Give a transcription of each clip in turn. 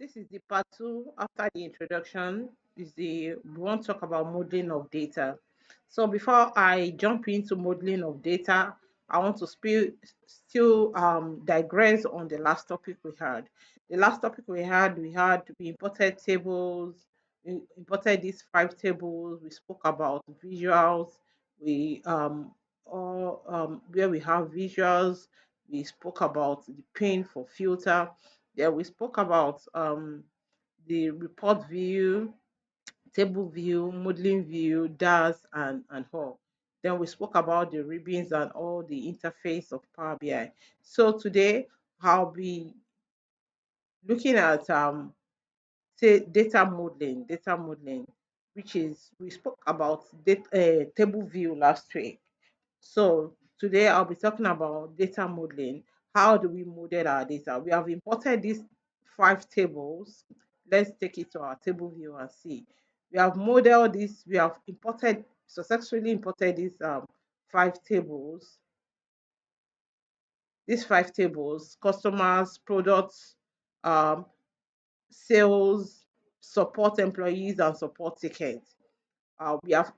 This is the part two after the introduction. Is the we want to talk about modeling of data. So before I jump into modeling of data, I want to still digress on the last topic we had. The last topic we imported tables, we imported these five tables. We spoke about visuals. We all where we have visuals. We spoke about the pane for filter. Yeah, we spoke about the report view, table view, modeling view, DAS, and all. Then we spoke about the ribbons and all the interface of Power BI. So today I'll be looking at say data modeling, which is we spoke about table view last week. So today I'll be talking about data modeling. How do we model our data? We have imported these five tables. Let's take it to our table view and see. We have modeled this, we have successfully imported these five tables, customers, products, um, sales, support employees, and support tickets. We have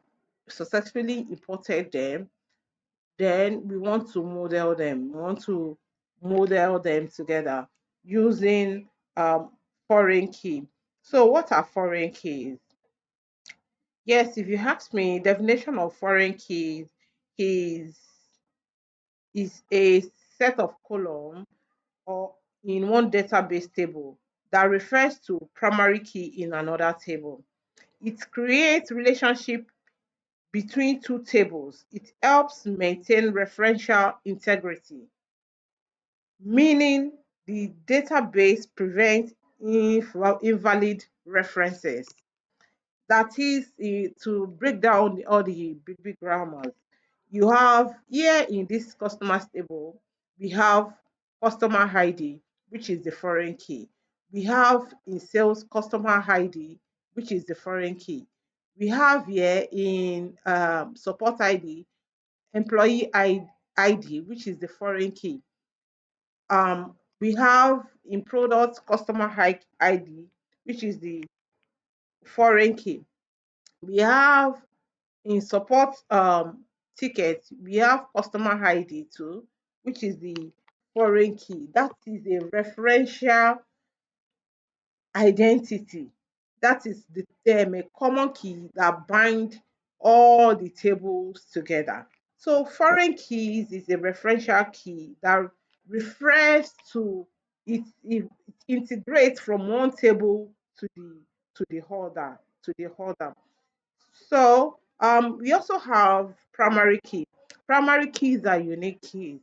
successfully imported them. Then we want to model them. We want to model them together using foreign key. So what are foreign keys? Yes, if you ask me, definition of foreign keys is a set of column or in one database table that refers to primary key in another table. It creates relationship between two tables. It helps maintain referential integrity, meaning the database prevents invalid references. That is to break down all the big grammars. You have here in this customers table, we have customer ID, which is the foreign key. We have in sales customer ID, which is the foreign key. We have here in support ID, employee ID, which is the foreign key. We have in product customer ID, which is the foreign key. We have in support ticket, we have customer ID too, which is the foreign key. That is a referential identity. That is the a common key that bind all the tables together. So foreign keys is a referential key that refers to it integrates from one table to the other. So we also have primary key. Primary keys are unique keys.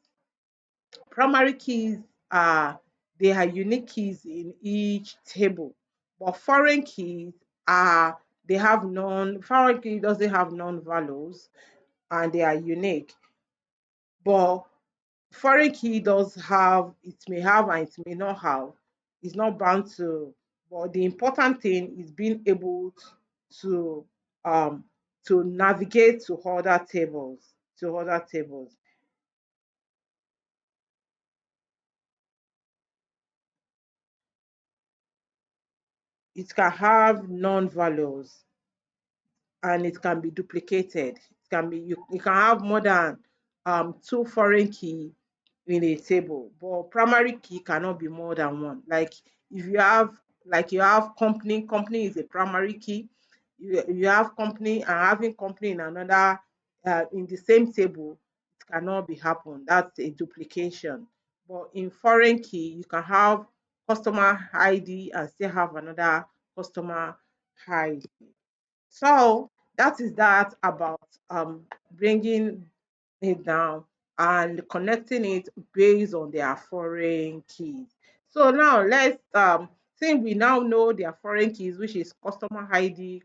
Primary keys are they are unique keys in each table, but foreign keys are they have non foreign key doesn't have non-values and they are unique. But foreign key does have it may have and it may not have. It's not bound to. But the important thing is being able to um to navigate to other tables. To other tables. It can have non-values and it can be duplicated. You can have more than two foreign key in a table, but primary key cannot be more than one. If you have you have company is a primary key. You have company and having company in another in the same table, it cannot be happen. That's a duplication. But in foreign key, you can have customer ID and still have another customer ID. So that is that about bringing it down and connecting it based on their foreign keys. So now let's since we now know their foreign keys, which is customer ID.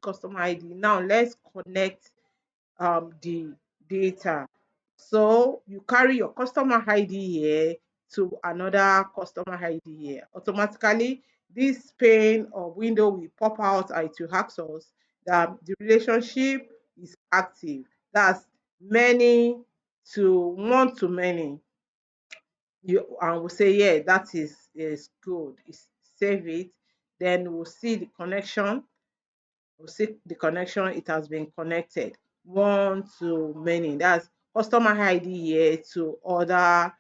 Now let's connect the data. So you carry your customer ID here to another customer ID here. Automatically, this pane or window will pop out and it will ask us that the relationship is active. That's many to one to many. You and we say, yeah, that is good. Save it. Then we'll see the connection. We'll see the connection. It has been connected one to many. That's customer ID here to other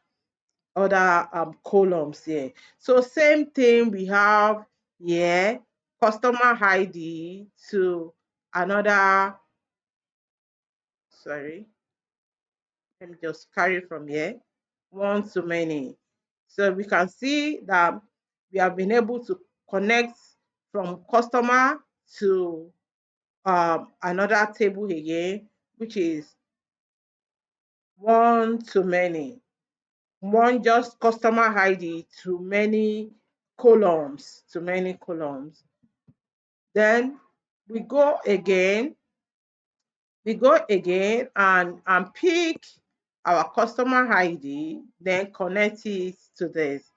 columns here. So same thing we have here, customer ID to another, sorry, let me just carry from here, one to many. So we can see that we have been able to connect from customer to another table again, which is one to many. One just customer ID to many columns, to many columns. Then we go again, and pick our customer ID, then connect it to this.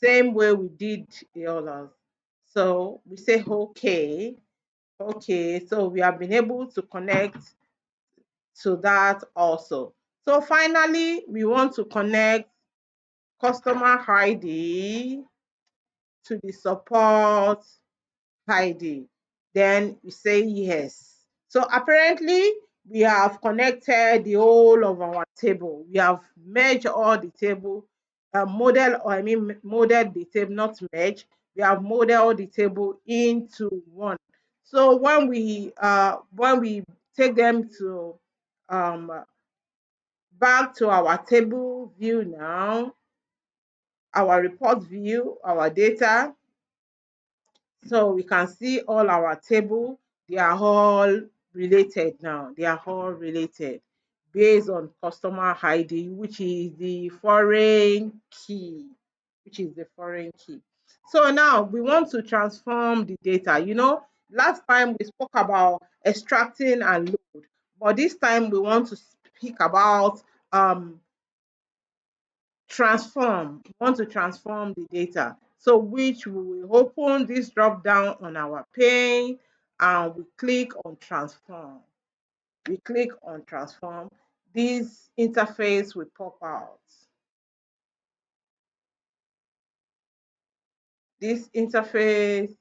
Same way we did the others. So we say okay, okay. So we have been able to connect to that also. So finally, we want to connect customer ID to the support ID. Then we say yes. So apparently we have connected the whole of our table. We have merged all the table, modeled the table, not merged. We have modeled the table into one. So when we take them to um, back to our table view now, our report view, our data, so we can see all our table. They are all related now. They are all related based on customer ID, which is the foreign key, which is the foreign key. So now we want to transform the data. Last time we spoke about extracting and load, but this time we want to speak about um, we want to transform the data. So which we will open this drop down on our pane and we click on transform. We click on transform. This interface will pop out. This interface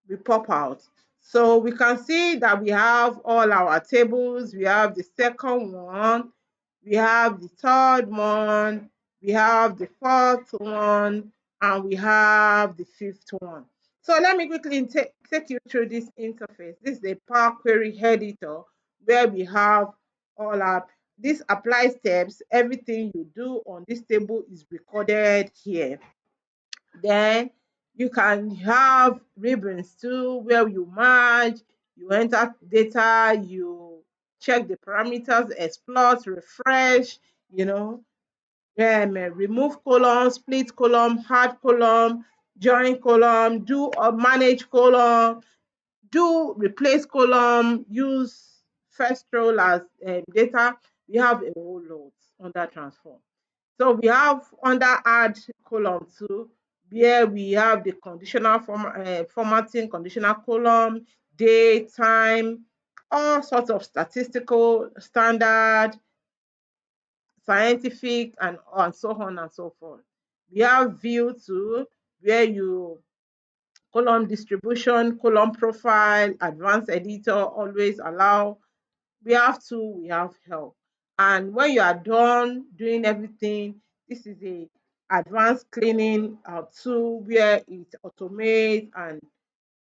will pop out. So we can see that we have all our tables. We have the second one, we have the third one, we have the fourth one, and we have the fifth one. So let me quickly take you through this interface. This is the Power Query editor where we have all our this apply steps. Everything you do on this table is recorded here. Then you can have ribbons too, where you merge, you enter data, you check the parameters, exploit, refresh, you know, remove column, split column, add column, join column, do or manage column, do replace column, use first row as data. We have a whole lot under transform. So we have under add column two, where we have the conditional formatting, conditional column, date, time, all sorts of statistical, standard, scientific, and so on and so forth. We have view too, where you column distribution, column profile, advanced editor, always allow. We have help. And when you are done doing everything, this is a advanced cleaning tool where it automates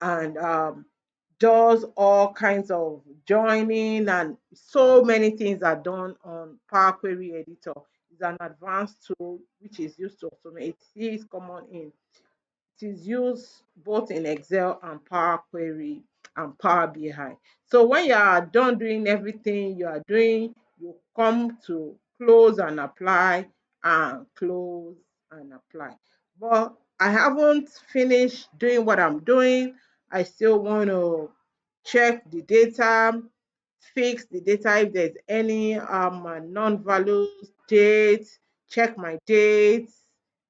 and does all kinds of joining, and so many things are done on Power Query Editor. It's an advanced tool which is used to automate. It is common in it is used both in Excel and Power Query and Power BI. So when you are done doing everything you are doing, you come to close and apply and close and apply. But I haven't finished doing what I'm doing. I still want to check the data, fix the data if there's any non-values, dates, check my dates,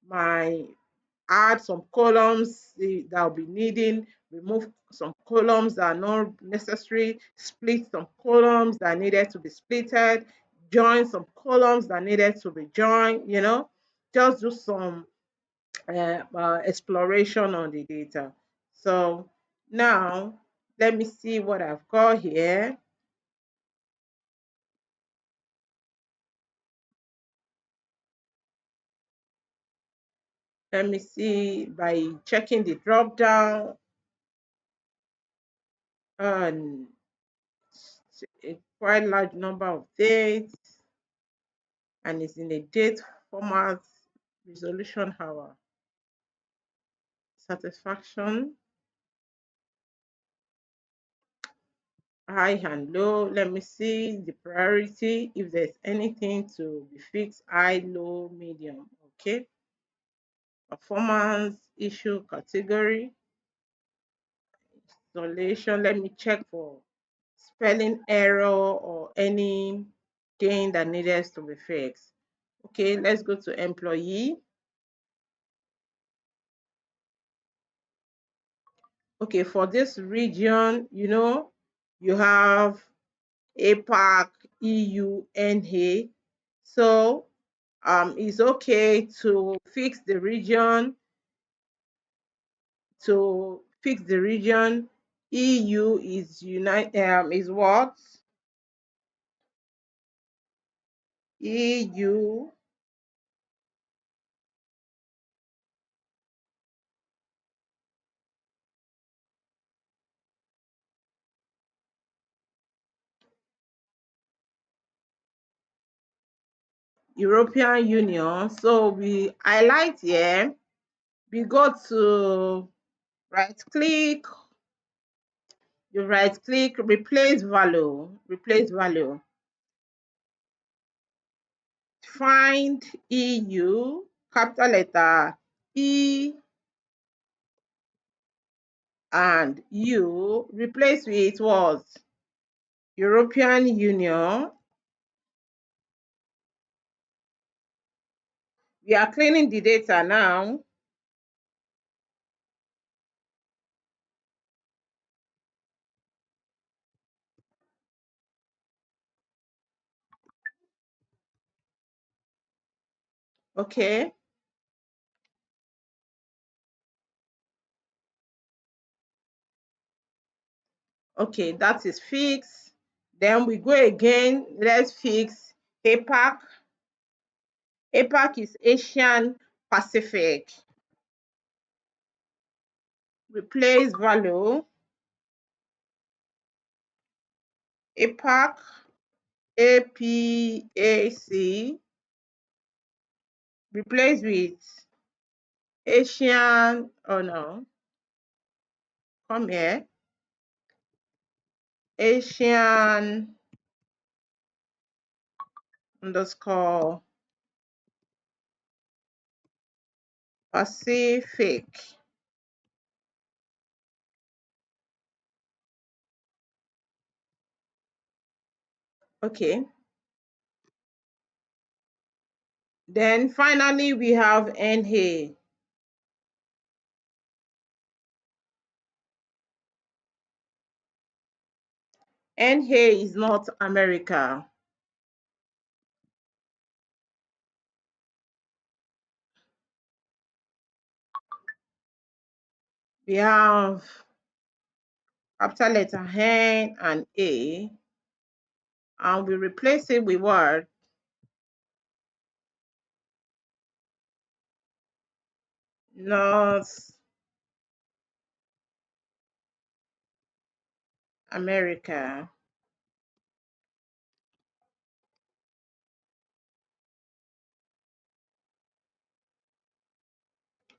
my add some columns that I'll be needing, remove some columns that are not necessary, split some columns that needed to be splitted, join some columns that needed to be joined. just do some exploration on the data. So now let me see what I've got here. Let me see by checking the drop down, and a quite large number of dates, and it's in a date format. Resolution hour, satisfaction, high and low. Let me see the priority, if there's anything to be fixed, high, low, medium. Okay. Performance, issue, category, installation. Let me check for spelling error or anything that needed to be fixed. Okay, let's go to employee. Okay, for this region, you have APAC, EU, NA. So it's okay to fix the region, EU is is what? EU, European Union. So we highlight here, we go to right click, you right click, replace value, find EU, capital letter E and U, replace with what? European Union. We are cleaning the data now. Okay. Okay, that is fixed. Then we go again. Let's fix APAC. APAC is Asian Pacific. Replace value. APAC, APAC. Replace with Asian. Oh no, come here. Asian underscore Pacific. Okay. Then finally we have NA. NA is not America. We have capital letter N and A, and we replace it with what? North America.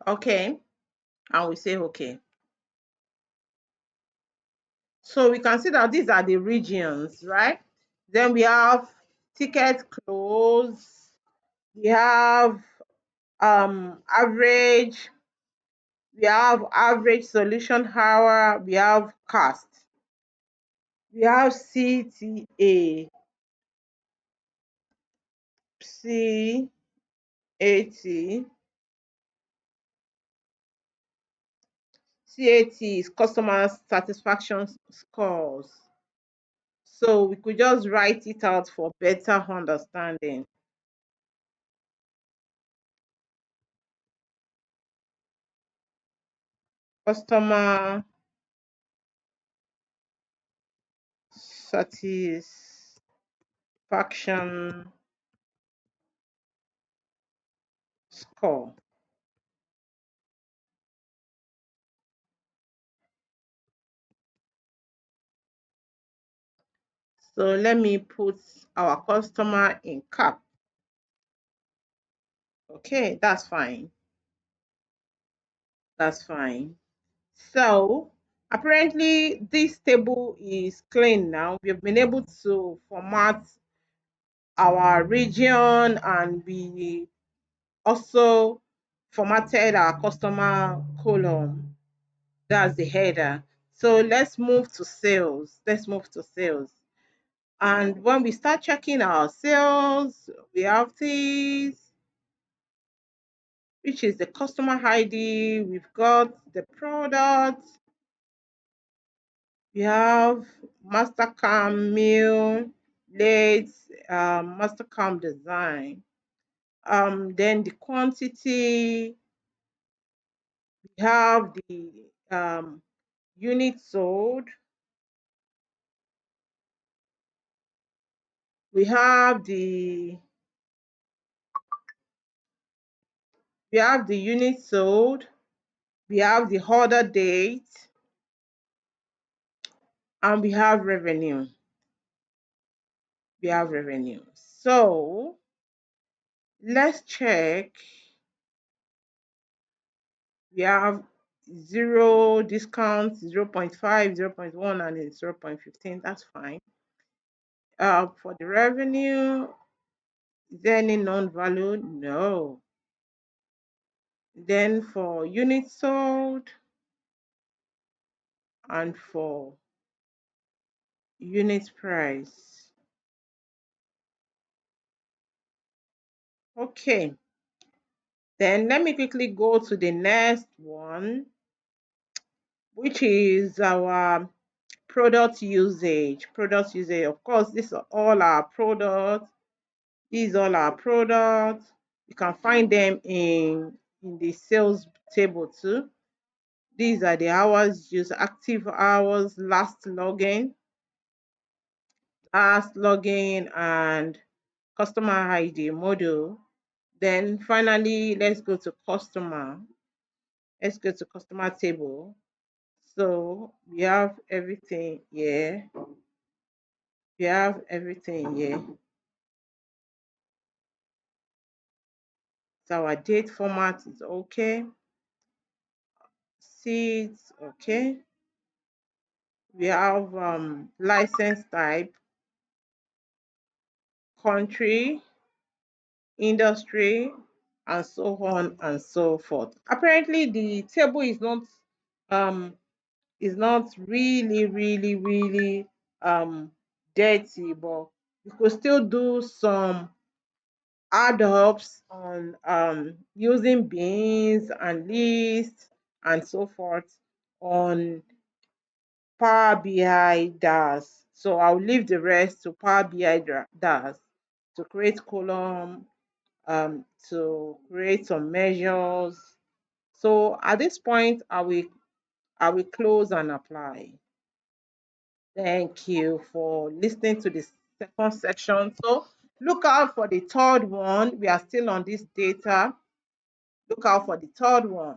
Okay, and we say okay. So we can see that these are the regions, right? Then we have ticket close, we have average, we have average solution hour, we have cost, we have CTA, CAT. CAT is customer satisfaction scores. So we could just write it out for better understanding. customer satisfaction score. So let me put our customer in cap. Okay, that's fine. That's fine. So apparently this table is clean now. We've been able to format our region, and we also formatted our customer column. That's the header. So let's move to sales. Let's move to sales. And when we start checking our sales, we have this, which is the customer ID. We've got the product. We have Mastercam meal, late, Mastercam design. Then the quantity, we have the unit sold, we have the unit sold, we have the order date, and we have revenue. We have revenue. So let's check. We have zero discount, 0.5, 0.1, and it's 0.15. That's fine. For the revenue, is there any non-value? No. Then for units sold and for unit price. Okay. Then let me quickly go to the next one, which is our product usage. Product usage. Of course, these are all our products. These are all our products. You can find them in the sales table too. These are the hours used, active hours, last login, and customer ID module. Then finally, let's go to customer. Let's go to customer table. So we have everything here. We have everything here. So our date format is okay. Seeds, okay. We have license type, country, industry, and so on and so forth. Apparently, the table um is not really um dirty, but we could still do some add-ups on using bins and lists and so forth on Power BI DAS. So I'll leave the rest to Power BI DAS to create column, to create some measures. So at this point, I will close and apply. Thank you for listening to the second section. So look out for the third one. We are still on this data. Look out for the third one.